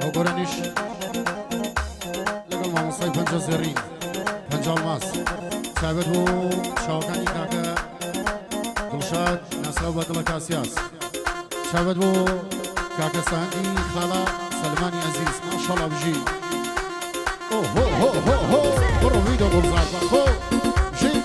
او گرانیش لگل ماموسای پنجا زرین پنجا الماس ثابت بو شاوکانی کاکا دلشاد نصر و دل کاسیاس ثابت بو کاکا ساندی خالا سلمانی عزیز ماشاءالله بجی اوه هو هو هو هو برو ویدو گلزار بخو بجی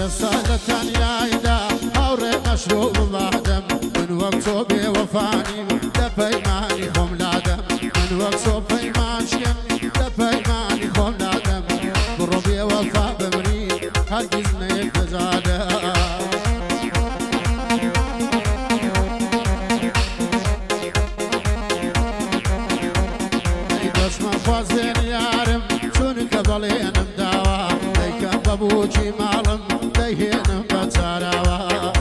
سالتان يايدا هوري مشروب بعدم من وقتو بوفاني لبيماني خم لادم من وقتو بيمانشم لبيماني خم لادم بربي وفا بمري هرگز نيكزاده خوازين يارم چونك بلينم داوا ليكم ببوجي مالم ليهنم بتاراوا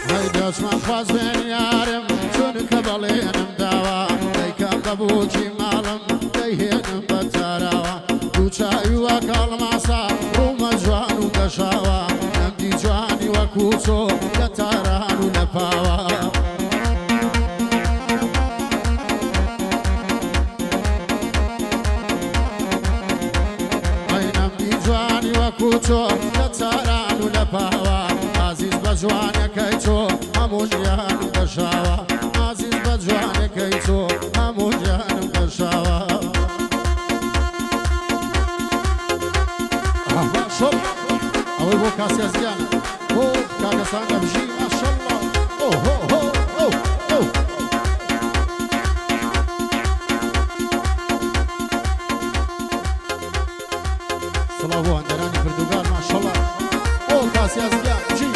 هيدا اسمع خوازين يارم چونك بلينم داوا ليكم ببوجي مالم ليهنم بتاراوا دوچاي وكالماسا روما جوان وقشاوا نمدي جواني وكوتو لتاران ونفاوا اي نمدي جواني وكوتو لتاران ونفاوا عزيز بجواني كيتو همون جهان وقشاوا عزيز بجواني كيتو همون جهان وقشاوا شوف أول بو كاسياس جانا أوه كاكا سانجا بجي ما شاء الله أوه أوه أوه أوه صلاة بو عندراني فردوغار ما شاء الله أوه كاسياس جانا بجي